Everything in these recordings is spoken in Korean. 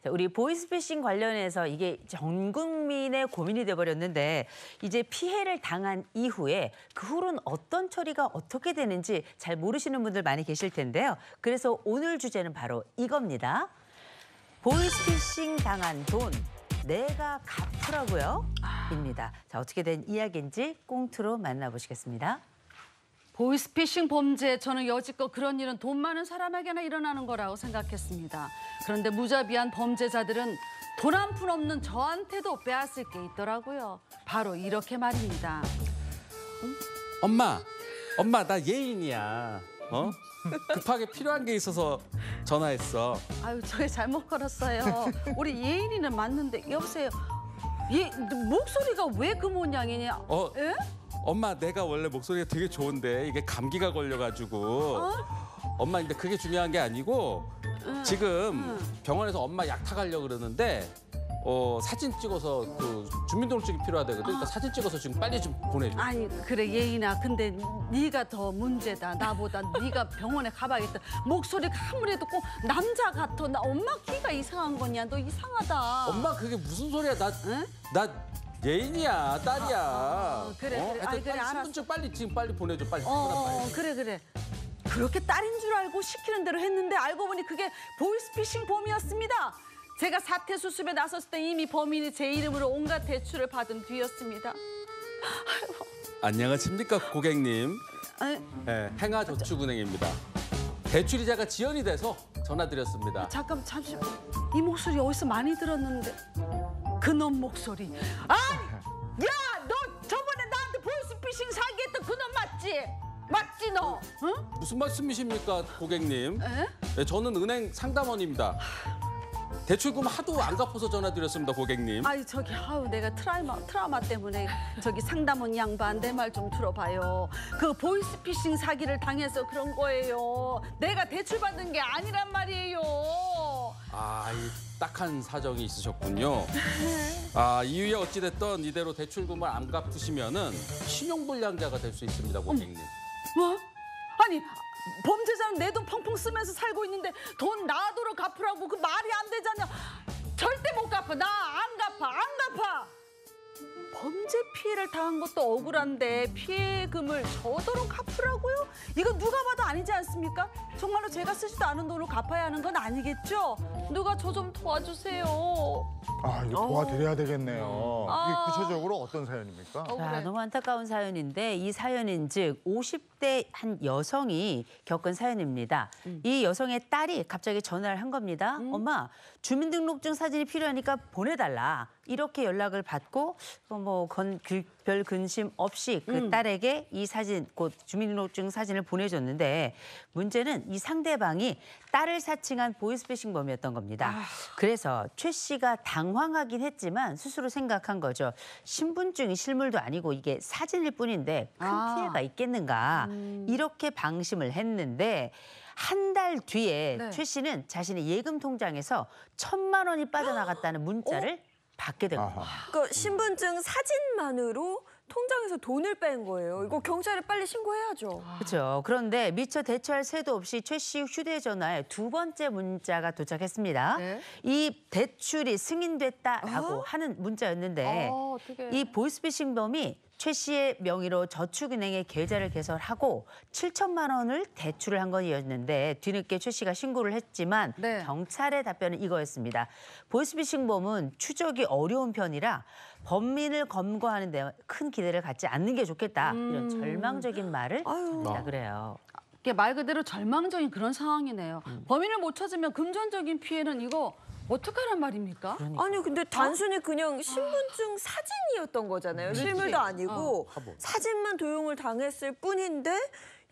자, 우리 보이스피싱 관련해서 이게 전 국민의 고민이 돼버렸는데 이제 피해를 당한 이후에 그 후로는 어떤 처리가 어떻게 되는지 잘 모르시는 분들 많이 계실 텐데요. 그래서 오늘 주제는 바로 이겁니다. 보이스피싱 당한 돈 내가 갚으라고요? 입니다. 자, 어떻게 된 이야기인지 꽁트로 만나보시겠습니다. 보이스피싱 범죄, 저는 여지껏 그런 일은 돈 많은 사람에게나 일어나는 거라고 생각했습니다. 그런데 무자비한 범죄자들은 돈 한 푼 없는 저한테도 빼앗을 게 있더라고요. 바로 이렇게 말입니다. 엄마 나 예인이야. 급하게 필요한 게 있어서 전화했어. 아유, 저희 잘못 걸었어요. 우리 예인이는 맞는데, 여보세요. 목소리가 왜 그 모양이냐? 예? 엄마 내가 원래 목소리가 되게 좋은데 이게 감기가 걸려가지고 엄마 근데 그게 중요한 게 아니고 지금 병원에서 엄마 약 타가려고 그러는데 사진 찍어서 그 주민등록증이 필요하다거든. 그러니까 사진 찍어서 지금 빨리 좀 보내줘. 아니 그래 예인아, 근데 네가 더 문제다. 나보다 네가 병원에 가봐야겠다. 목소리가 아무래도 꼭 남자 같아. 나 엄마 키가 이상한 거냐? 너 이상하다. 엄마 그게 무슨 소리야? 나 예인이야, 딸이야. 그래. 하여튼 아이, 그래, 빨리 알았어. 신분증 빨리 지금 빨리 보내줘. 빨리. 그래. 그렇게 딸인 줄 알고 시키는 대로 했는데 알고 보니 그게 보이스피싱 범이었습니다. 제가 사태 수습에 나섰을 때 이미 범인이 제 이름으로 온갖 대출을 받은 뒤였습니다. 안녕하십니까 고객님. 네, 행하저축은행입니다. 대출이자가 지연이 돼서 전화드렸습니다. 잠시 이 목소리 어디서 많이 들었는데 그놈 목소리. 아니, 야, 너 저번에 나한테 보이스피싱 사기했던 그놈 맞지? 맞지 너? 응? 무슨 말씀이십니까 고객님? 에? 네, 저는 은행 상담원입니다. 대출금 하도 안 갚아서 전화드렸습니다 고객님. 아이 저기 내가 트라우마 때문에 저기 상담원 양반 내 말 좀 들어봐요. 그 보이스피싱 사기를 당해서 그런 거예요. 내가 대출 받은 게 아니란 말이에요. 이 딱한 사정이 있으셨군요. 이후에 어찌됐든 이대로 대출금을 안 갚으시면은 신용불량자가 될 수 있습니다 고객님. 뭐? 아니 범죄자는 내 돈 펑펑 쓰면서 살고 있는데 돈 나도록 갚으라고 그 말이 안 되잖아. 절대 못 갚아. 나 안 갚아. 범죄 피해를 당한 것도 억울한데 피해금을 저도록 갚으라고요? 이거 누가 봐도 아니지 않습니까? 정말로 제가 쓰지도 않은 돈을 갚아야 하는 건 아니겠죠? 누가 저 좀 도와주세요. 이거 도와드려야 되겠네요. 이게 구체적으로 어떤 사연입니까? 자, 너무 안타까운 사연인데 이 사연인 즉 50대 한 여성이 겪은 사연입니다. 이 여성의 딸이 갑자기 전화를 한 겁니다. 엄마, 주민등록증 사진이 필요하니까 보내달라. 이렇게 연락을 받고 별 근심 없이 그 딸에게 이 사진, 곧 주민등록증 사진을 보내줬는데 문제는 이 상대방이 딸을 사칭한 보이스피싱범이었던 겁니다. 그래서 최 씨가 당황하긴 했지만 스스로 생각한 거죠. 신분증이 실물도 아니고 이게 사진일 뿐인데 큰 피해가 있겠는가. 이렇게 방심을 했는데 한 달 뒤에 최 씨는 자신의 예금 통장에서 1,000만 원이 빠져나갔다는 문자를 받게 된 겁니다. 그러니까 신분증 사진만으로 통장에서 돈을 뺀 거예요. 이거 경찰에 빨리 신고해야죠. 그렇죠. 그런데 미처 대처할 새도 없이 최 씨 휴대전화에 두 번째 문자가 도착했습니다. 네? 이 대출이 승인됐다라고 하는 문자였는데 이 보이스피싱범이 최 씨의 명의로 저축은행에 계좌를 개설하고 7천만 원을 대출을 한 건이었는데 뒤늦게 최 씨가 신고를 했지만 경찰의 답변은 이거였습니다. 보이스피싱범은 추적이 어려운 편이라 범인을 검거하는 데 큰 기대를 갖지 않는 게 좋겠다. 이런 절망적인 말을 했다 그래요. 이게 말 그대로 절망적인 그런 상황이네요. 범인을 못 찾으면 금전적인 피해는 이거 어떡하란 말입니까? 아니 근데 단순히 그냥 신분증 사진이었던 거잖아요. 실물도 아니고 사진만 도용을 당했을 뿐인데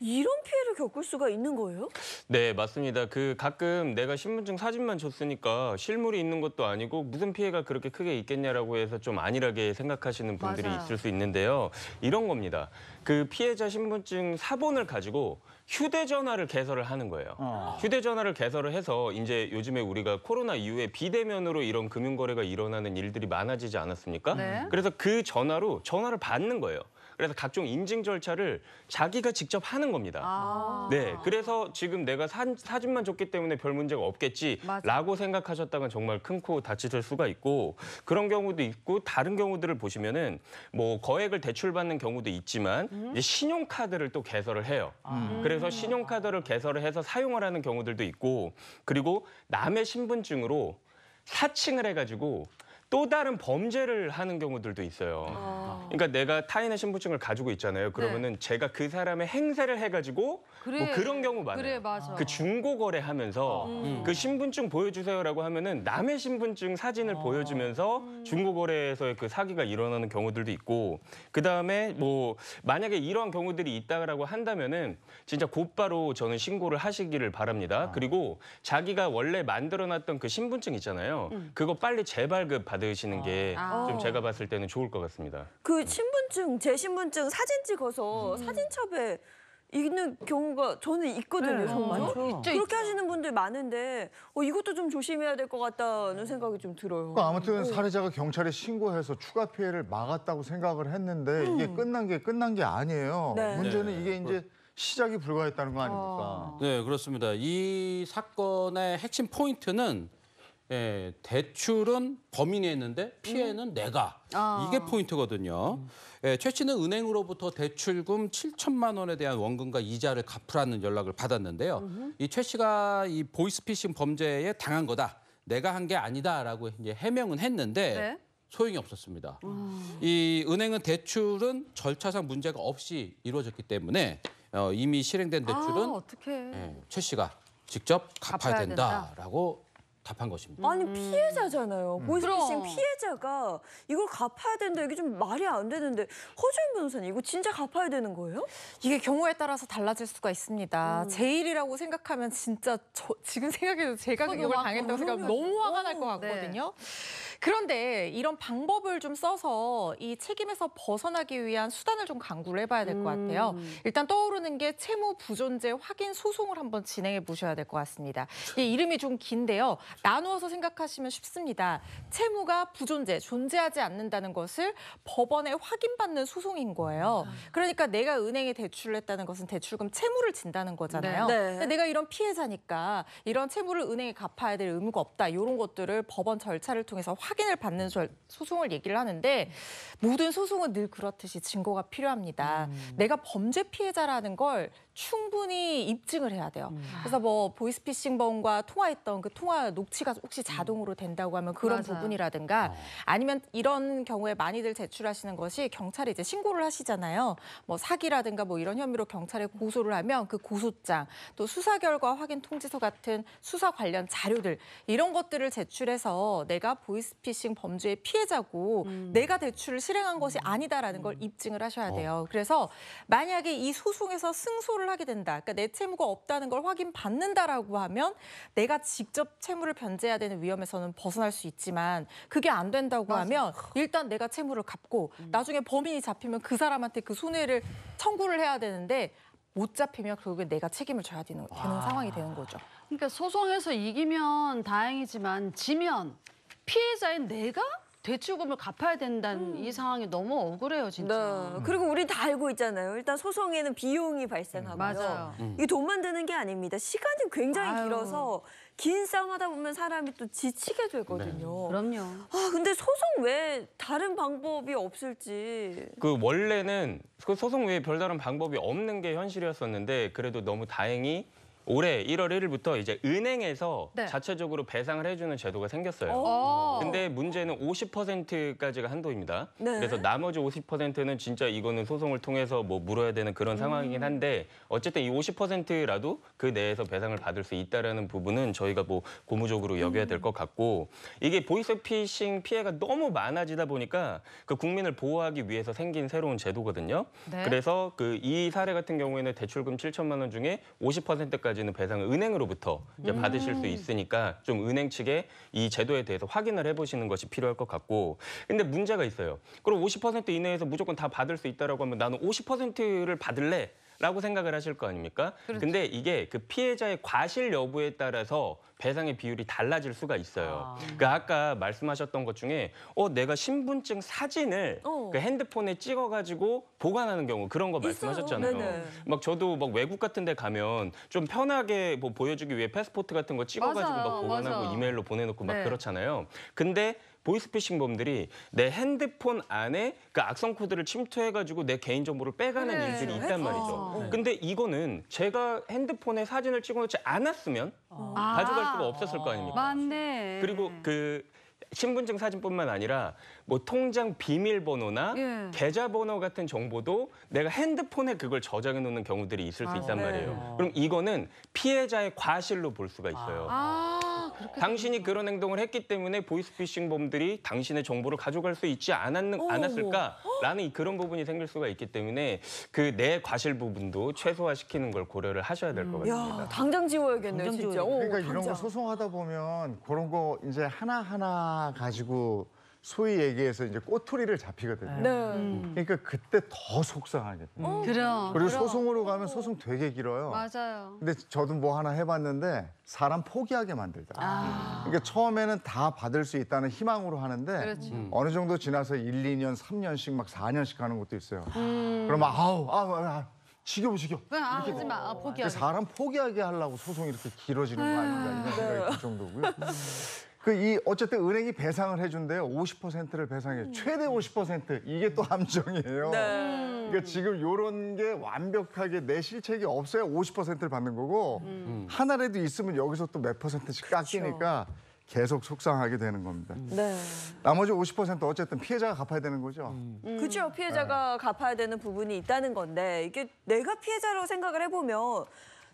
이런 피해를 겪을 수가 있는 거예요? 네, 맞습니다. 가끔 내가 신분증 사진만 줬으니까 실물이 있는 것도 아니고 무슨 피해가 그렇게 크게 있겠냐라고 해서 좀 안일하게 생각하시는 분들이 있을 수 있는데요. 이런 겁니다. 그 피해자 신분증 사본을 가지고 휴대전화를 개설을 하는 거예요. 휴대전화를 개설을 해서 이제 요즘에 우리가 코로나 이후에 비대면으로 이런 금융거래가 일어나는 일들이 많아지지 않았습니까? 그래서 그 전화로 전화를 받는 거예요. 그래서 각종 인증 절차를 자기가 직접 하는 겁니다. 네, 그래서 지금 내가 사진만 줬기 때문에 별 문제가 없겠지라고 생각하셨다간 정말 큰 코 다치실 수가 있고 그런 경우도 있고 다른 경우들을 보시면은 뭐 거액을 대출받는 경우도 있지만 이제 신용카드를 또 개설을 해요. 그래서 신용카드를 개설을 해서 사용을 하는 경우들도 있고 그리고 남의 신분증으로 사칭을 해가지고 또 다른 범죄를 하는 경우들도 있어요. 그러니까 내가 타인의 신분증을 가지고 있잖아요. 그러면은 제가 그 사람의 행세를 해가지고 뭐 그런 경우 많아요. 그래, 맞아. 그 중고 거래하면서 그 신분증 보여주세요라고 하면은 남의 신분증 사진을 보여주면서 중고 거래에서의 그 사기가 일어나는 경우들도 있고 그 다음에 뭐 만약에 이런 경우들이 있다라고 한다면은 진짜 곧바로 저는 신고를 하시기를 바랍니다. 그리고 자기가 원래 만들어놨던 그 신분증 있잖아요. 그거 빨리 재발급 받으시는 게 좀 제가 봤을 때는 좋을 것 같습니다. 그 신분증, 제 신분증 사진 찍어서 사진첩에 있는 경우가 저는 있거든요, 정말. 그렇게 하시는 분들 많은데 이것도 좀 조심해야 될 것 같다는 생각이 좀 들어요. 그러니까 아무튼 살해자가 경찰에 신고해서 추가 피해를 막았다고 생각을 했는데 이게 끝난 게 아니에요. 네. 문제는 이게 이제 시작이 불과했다는 거 아닙니까? 네, 그렇습니다. 이 사건의 핵심 포인트는 대출은 범인이 했는데 피해는 내가. 이게 포인트거든요. 최 씨는 은행으로부터 대출금 7천만 원에 대한 원금과 이자를 갚으라는 연락을 받았는데요. 이 최 씨가 이 보이스피싱 범죄에 당한 거다. 내가 한 게 아니다라고 이제 해명은 했는데 소용이 없었습니다. 이 은행은 대출은 절차상 문제가 없이 이루어졌기 때문에 이미 실행된 대출은 어떡해. 최 씨가 직접 갚아야 된다라고 답한 것입니다. 아니 피해자잖아요. 보이스피싱 피해자가 이걸 갚아야 된다. 이게 좀 말이 안 되는데 허주연 변호사님 이거 진짜 갚아야 되는 거예요? 이게 경우에 따라서 달라질 수가 있습니다. 제 일이라고 생각하면 진짜 지금 생각해도 제가 그 욕을 당했다고 생각하면 너무 화가 날 것 같거든요. 그런데 이런 방법을 좀 써서 이 책임에서 벗어나기 위한 수단을 좀 강구를 해봐야 될 것 같아요. 일단 떠오르는 게 채무 부존재 확인 소송을 한번 진행해 보셔야 될 것 같습니다. 이 이름이 좀 긴데요. 나누어서 생각하시면 쉽습니다. 채무가 부존재, 존재하지 않는다는 것을 법원에 확인받는 소송인 거예요. 그러니까 내가 은행에 대출을 했다는 것은 대출금 채무를 진다는 거잖아요. 근데 내가 이런 피해자니까 이런 채무를 은행에 갚아야 될 의무가 없다. 이런 것들을 법원 절차를 통해서 확인을 받는 소송을 얘기를 하는데 모든 소송은 늘 그렇듯이 증거가 필요합니다. 내가 범죄 피해자라는 걸 충분히 입증을 해야 돼요. 그래서 뭐 보이스피싱범과 통화했던 그 통화 녹취가 혹시 자동으로 된다고 하면 그런 부분이라든가 아니면 이런 경우에 많이들 제출하시는 것이 경찰에 이제 신고를 하시잖아요. 뭐 사기라든가 뭐 이런 혐의로 경찰에 고소를 하면 그 고소장 또 수사 결과 확인 통지서 같은 수사 관련 자료들 이런 것들을 제출해서 내가 보이스피싱 범죄의 피해자고 내가 대출을 실행한 것이 아니다라는 걸 입증을 하셔야 돼요. 그래서 만약에 이 소송에서 승소를 하게 된다. 그러니까 내 채무가 없다는 걸 확인받는다라고 하면 내가 직접 채무를 변제해야 되는 위험에서는 벗어날 수 있지만 그게 안 된다고 하면 일단 내가 채무를 갚고 나중에 범인이 잡히면 그 사람한테 그 손해를 청구를 해야 되는데 못 잡히면 결국에 내가 책임을 져야 되는 상황이 되는 거죠. 그러니까 소송에서 이기면 다행이지만 지면 피해자인 내가 대출금을 갚아야 된다는 이 상황이 너무 억울해요, 진짜. 네. 그리고 우리 다 알고 있잖아요. 일단 소송에는 비용이 발생하고요. 맞아요. 이게 돈만 드는 게 아닙니다. 시간이 굉장히 길어서 긴 싸움 하다 보면 사람이 또 지치게 되거든요. 그럼요. 근데 소송 외에 다른 방법이 없을지. 그 원래는 그 소송 외에 별다른 방법이 없는 게 현실이었었는데 그래도 너무 다행히 올해 1월 1일부터 이제 은행에서 자체적으로 배상을 해주는 제도가 생겼어요. 근데 문제는 50%까지가 한도입니다. 그래서 나머지 50%는 진짜 이거는 소송을 통해서 뭐 물어야 되는 그런 상황이긴 한데 어쨌든 이 50%라도 그 내에서 배상을 받을 수 있다라는 부분은 저희가 뭐 고무적으로 여겨야 될 것 같고 이게 보이스피싱 피해가 너무 많아지다 보니까 그 국민을 보호하기 위해서 생긴 새로운 제도거든요. 그래서 그 이 사례 같은 경우에는 대출금 7천만 원 중에 50%까지 는 배상을 은행으로부터 이제 받으실 수 있으니까 좀 은행 측에 이 제도에 대해서 확인을 해보시는 것이 필요할 것 같고 근데 문제가 있어요. 그럼 50% 이내에서 무조건 다 받을 수 있다라고 하면 나는 50%를 받을래 라고 생각을 하실 거 아닙니까? 근데 이게 그 피해자의 과실 여부에 따라서 배상의 비율이 달라질 수가 있어요. 아까 말씀하셨던 것 중에 내가 신분증 사진을 그 핸드폰에 찍어가지고 보관하는 경우 그런 거 말씀하셨잖아요. 네네. 막 저도 막 외국 같은 데 가면 좀 편하게 뭐 보여주기 위해 패스포트 같은 거 찍어가지고 맞아요, 막 보관하고 맞아. 이메일로 보내놓고 막 네. 그렇잖아요. 근데 보이스피싱범들이 내 핸드폰 안에 그 악성 코드를 침투해가지고 내 개인정보를 빼가는 그래. 일들이 있단 말이죠. 근데 이거는 제가 핸드폰에 사진을 찍어놓지 않았으면 가져갈 수가 없었을 거 아닙니까? 맞네. 그리고 그 신분증 사진뿐만 아니라 뭐 통장 비밀번호나 예. 계좌번호 같은 정보도 내가 핸드폰에 그걸 저장해 놓는 경우들이 있을 수 있단 말이에요. 그럼 이거는 피해자의 과실로 볼 수가 있어요. 그렇게 당신이 그런 행동을 했기 때문에 보이스피싱범들이 당신의 정보를 가져갈 수 있지 않았을까라는 그런 부분이 생길 수가 있기 때문에 그 내 과실 부분도 최소화시키는 걸 고려를 하셔야 될 것 같습니다. 야, 당장 지워야겠네요, 당장 진짜. 지워야 그러니까 이런 당장. 거 소송하다 보면 그런 거 이제 하나하나 가지고 소위 얘기해서 이제 꼬투리를 잡히거든요. 네. 그러니까 그때 더 속상하거든요. 그럼. 그리고 소송으로 가면 소송 되게 길어요. 맞아요. 근데 저도 뭐 하나 해봤는데 사람 포기하게 만들더라고요. 그러니까 처음에는 다 받을 수 있다는 희망으로 하는데 그렇지. 어느 정도 지나서 1, 2년, 3년씩 막 4년씩 하는 것도 있어요. 그러면 지겨워. 그냥 하지 마. 그 포기하고. 사람 포기하게 하려고 소송이 이렇게 길어지는 거 아닌가 이런 생각이 들 정도고요. 어쨌든 은행이 배상을 해준대요. 50%를 배상해요. 최대 50% 이게 또 함정이에요. 그러니까 지금 이런 게 완벽하게 내 실책이 없어야 50%를 받는 거고 하나라도 있으면 여기서 또 몇 %씩 깎이니까 계속 속상하게 되는 겁니다. 네. 나머지 50% 어쨌든 피해자가 갚아야 되는 거죠. 그렇죠. 피해자가 갚아야 되는 부분이 있다는 건데 이게 내가 피해자라고 생각을 해보면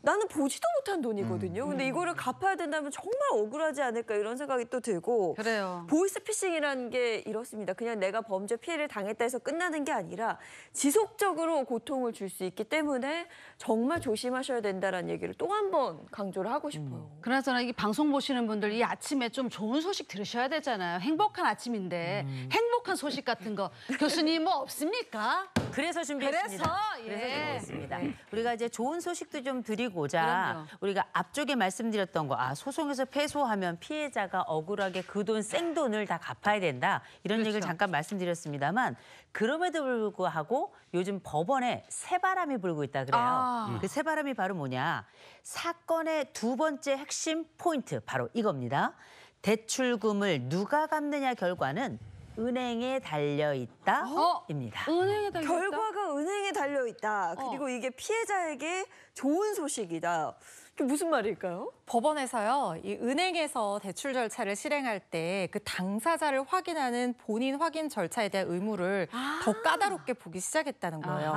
나는 보지도 못한 돈이거든요. 근데 이거를 갚아야 된다면 정말 억울하지 않을까 이런 생각이 또 들고 그래요. 보이스피싱이라는 게 이렇습니다. 그냥 내가 범죄 피해를 당했다 해서 끝나는 게 아니라 지속적으로 고통을 줄 수 있기 때문에 정말 조심하셔야 된다는 얘기를 또 한 번 강조를 하고 싶어요. 그나저나 이 방송 보시는 분들 이 아침에 좀 좋은 소식 들으셔야 되잖아요. 행복한 아침인데 행복한 소식 같은 거 교수님 뭐 없습니까? 그래서 준비했습니다. 그래서, 예. 그래서 준비했습니다. 우리가 이제 좋은 소식도 좀 드리고자 그럼요. 우리가 앞쪽에 말씀드렸던 거, 소송에서 패소하면 피해자가 억울하게 그 돈 생돈을 다 갚아야 된다. 이런 그렇죠. 얘기를 잠깐 말씀드렸습니다만 그럼에도 불구하고 요즘 법원에 새바람이 불고 있다 그래요. 그 새바람이 바로 뭐냐? 사건의 두 번째 핵심 포인트 바로 이겁니다. 대출금을 누가 갚느냐 결과는 은행에 달려있다입니다. 은행에 달려 결과가 은행에 달려 있다. 그리고 이게 피해자에게 좋은 소식이다. 그게 무슨 말일까요? 법원에서요, 이 은행에서 대출 절차를 실행할 때 그 당사자를 확인하는 본인 확인 절차에 대한 의무를 더 까다롭게 보기 시작했다는 거예요.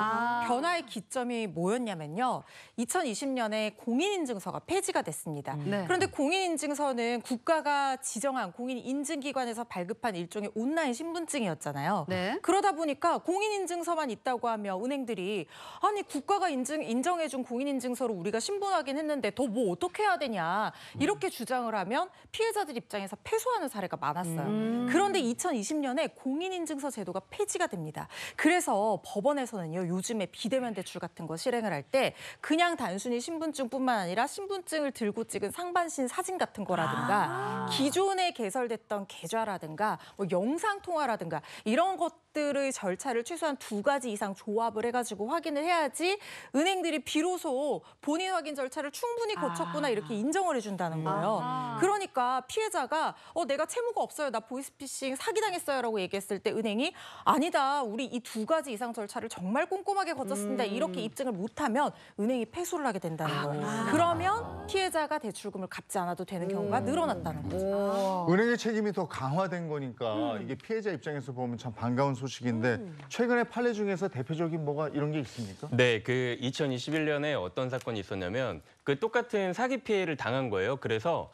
변화의 기점이 뭐였냐면요. 2020년에 공인인증서가 폐지가 됐습니다. 네. 그런데 공인인증서는 국가가 지정한 공인인증기관에서 발급한 일종의 온라인 신분증이었잖아요. 네. 그러다 보니까 공인인증서만 있다고 하면 은행들이 아니 국가가 인정해준 공인인증서로 우리가 신분 확인했는데 더 뭐 어떻게 해야 되냐 이렇게 주장을 하면 피해자들 입장에서 패소하는 사례가 많았어요. 그런데 2020년에 공인인증서 제도가 폐지가 됩니다. 그래서 법원에서는요 요즘에 비대면 대출 같은 거 실행을 할 때 그냥 단순히 신분증뿐만 아니라 신분증을 들고 찍은 상반신 사진 같은 거라든가 기존에 개설됐던 계좌라든가 뭐 영상 통화라든가 이런 것들의 절차를 최소한 2가지 이상 조합을 해가지고 확인을 해야지 은행들이 비로소 본인 확인 절차를 충분히 거쳤구나 이렇게 인정을 해준다는 거예요. 그러니까 피해자가 내가 채무가 없어요. 나 보이스피싱 사기당했어요라고 얘기했을 때 은행이 아니다. 우리 이 2가지 이상 절차를 정말 꼼꼼하게 거쳤습니다. 이렇게 입증을 못하면 은행이 패소를 하게 된다는 거예요. 그러면 피해자가 대출금을 갚지 않아도 되는 경우가 늘어났다는 거죠. 은행의 책임이 더 강화된 거니까 이게 피해자 입장에서 보면 참 반가운 소식인데 최근에 판례 중에서 대표적인 뭐가 이런 게 있습니까? 네, 그 2021년에 어떤 사건이 있었냐면 그 똑같은 사기 피해를 당한 거예요. 그래서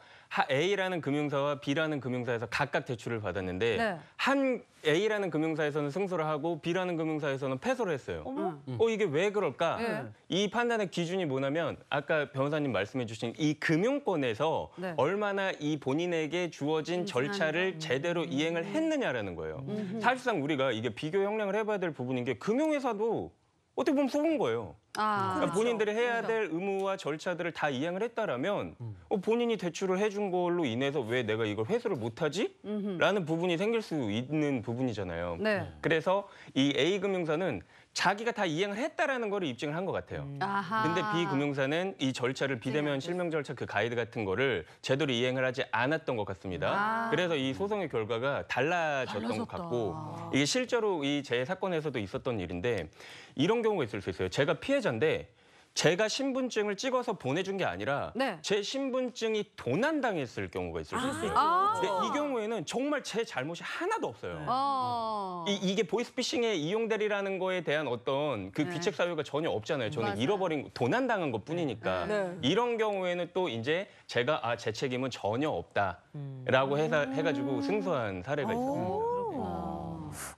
A라는 금융사와 B라는 금융사에서 각각 대출을 받았는데 네. 한 A라는 금융사에서는 승소를 하고 B라는 금융사에서는 패소를 했어요. 이게 왜 그럴까? 네. 이 판단의 기준이 뭐냐면 아까 변호사님 말씀해 주신 이 금융권에서 네. 얼마나 이 본인에게 주어진 절차를 제대로 이행을 했느냐라는 거예요. 사실상 우리가 이게 비교 형량을 해봐야 될 부분인 게 금융회사도 어떻게 보면 속은 거예요. 그러니까 본인들이 해야 될 의무와 절차들을 다 이행을 했다라면 본인이 대출을 해준 걸로 인해서 왜 내가 이걸 회수를 못하지? 라는 부분이 생길 수 있는 부분이잖아요. 네. 그래서 이 A금융사는 자기가 다 이행을 했다라는 걸 입증을 한 것 같아요. 근데 B금융사는 이 절차를 비대면 실명 절차 그 가이드 같은 거를 제대로 이행을 하지 않았던 것 같습니다. 그래서 이 소송의 결과가 달라졌던 것 같고 이게 실제로 이 제 사건에서도 있었던 일인데 이런 경우가 있을 수 있어요. 제가 피해자인데 제가 신분증을 찍어서 보내준 게 아니라 네. 제 신분증이 도난당했을 경우가 있을 수 있어요. 근데 이 경우에는 정말 제 잘못이 하나도 없어요. 이게 보이스피싱에 이용되리라는 거에 대한 어떤 그 귀책 사유가 전혀 없잖아요. 저는 잃어버린 도난당한 것뿐이니까 이런 경우에는 또 이제 제가 제 책임은 전혀 없다라고 해가지고 승소한 사례가 있어요.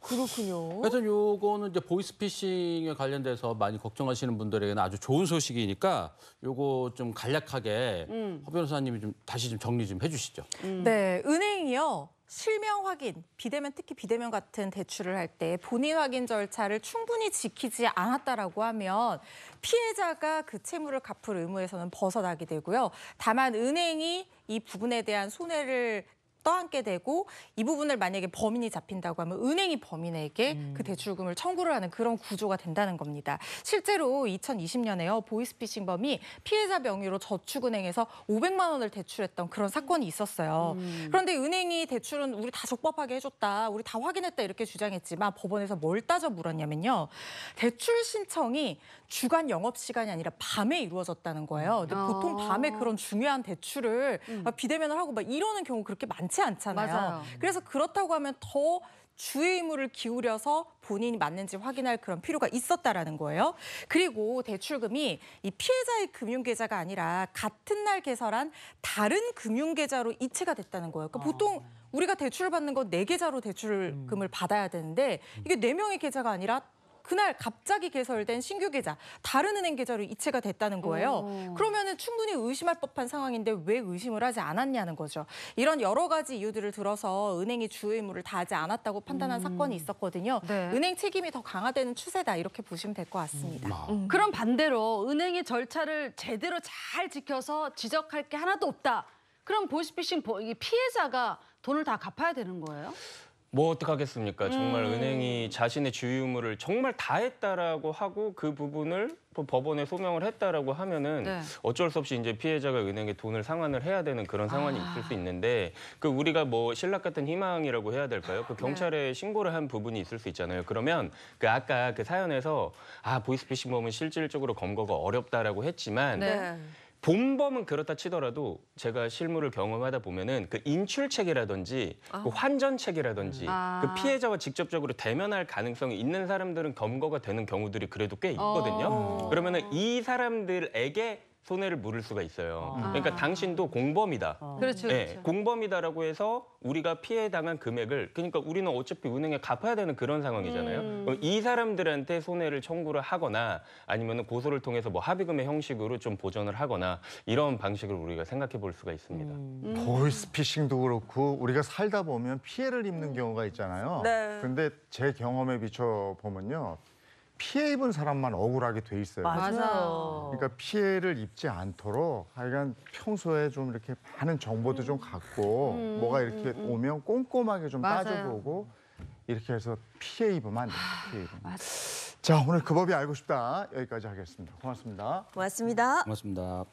그렇군요. 그래서 요거는 이제 보이스피싱에 관련돼서 많이 걱정하시는 분들에게는 아주 좋은 소식이니까 요거 좀 간략하게 허 변호사님이 좀 다시 좀 정리 좀 해주시죠. 네, 은행이요. 실명 확인, 비대면 특히 비대면 같은 대출을 할 때 본인 확인 절차를 충분히 지키지 않았다라고 하면 피해자가 그 채무를 갚을 의무에서는 벗어나게 되고요. 다만 은행이 이 부분에 대한 손해를 떠안게 되고 이 부분을 만약에 범인이 잡힌다고 하면 은행이 범인에게 그 대출금을 청구를 하는 그런 구조가 된다는 겁니다. 실제로 2020년에요. 보이스피싱범이 피해자 명의로 저축은행에서 500만 원을 대출했던 그런 사건이 있었어요. 그런데 은행이 대출은 우리 다 적법하게 해줬다. 우리 다 확인했다 이렇게 주장했지만 법원에서 뭘 따져 물었냐면요. 대출 신청이 주간 영업시간이 아니라 밤에 이루어졌다는 거예요. 근데 보통 밤에 그런 중요한 대출을 비대면을 하고 막 이러는 경우 그렇게 많지 않잖아요. 맞아요. 그래서 그렇다고 하면 더 주의 의무를 기울여서 본인이 맞는지 확인할 그런 필요가 있었다라는 거예요. 그리고 대출금이 이 피해자의 금융계좌가 아니라 같은 날 개설한 다른 금융계좌로 이체가 됐다는 거예요. 그러니까 보통 우리가 대출을 받는 건 내 계좌로 대출금을 받아야 되는데 이게 4명의 계좌가 아니라 그날 갑자기 개설된 신규 계좌, 다른 은행 계좌로 이체가 됐다는 거예요. 그러면은 충분히 의심할 법한 상황인데 왜 의심을 하지 않았냐는 거죠. 이런 여러 가지 이유들을 들어서 은행이 주의 의무를 다하지 않았다고 판단한 사건이 있었거든요. 네. 은행 책임이 더 강화되는 추세다 이렇게 보시면 될 것 같습니다. 그럼 반대로 은행이 절차를 제대로 잘 지켜서 지적할 게 하나도 없다. 그럼 보이스피싱 피해자가 돈을 다 갚아야 되는 거예요? 뭐 어떡하겠습니까? 정말 은행이 자신의 주의 의무를 정말 다 했다라고 하고 그 부분을 법원에 소명을 했다라고 하면은 네. 어쩔 수 없이 이제 피해자가 은행에 돈을 상환을 해야 되는 그런 상황이 있을 수 있는데 그 우리가 뭐 신락 같은 희망이라고 해야 될까요? 그 경찰에 신고를 한 부분이 있을 수 있잖아요. 그러면 그 아까 그 사연에서 보이스피싱범은 실질적으로 검거가 어렵다라고 했지만 네. 본범은 그렇다 치더라도 제가 실무를 경험하다 보면은 그 인출책이라든지 그 환전책이라든지 그 피해자와 직접적으로 대면할 가능성이 있는 사람들은 검거가 되는 경우들이 그래도 꽤 있거든요. 그러면은 이 사람들에게 손해를 물을 수가 있어요. 그러니까 당신도 공범이다. 그렇죠, 네, 그렇죠. 공범이다라고 해서 우리가 피해당한 금액을 그러니까 우리는 어차피 은행에 갚아야 되는 그런 상황이잖아요. 그럼 이 사람들한테 손해를 청구를 하거나 아니면 고소를 통해서 뭐 합의금의 형식으로 좀 보전을 하거나 이런 방식을 우리가 생각해 볼 수가 있습니다. 보이스피싱도 그렇고 우리가 살다 보면 피해를 입는 경우가 있잖아요. 네. 근데 제 경험에 비춰 보면요. 피해 입은 사람만 억울하게 돼 있어요. 맞아요. 그러니까 피해를 입지 않도록 하여간 평소에 좀 이렇게 많은 정보도 좀 갖고 뭐가 이렇게 오면 꼼꼼하게 좀 맞아요. 따져보고 이렇게 해서 피해 입으면 안 돼요. 피해 입으면. 자, 오늘 그 법이 알고 싶다. 여기까지 하겠습니다. 고맙습니다. 고맙습니다. 고맙습니다.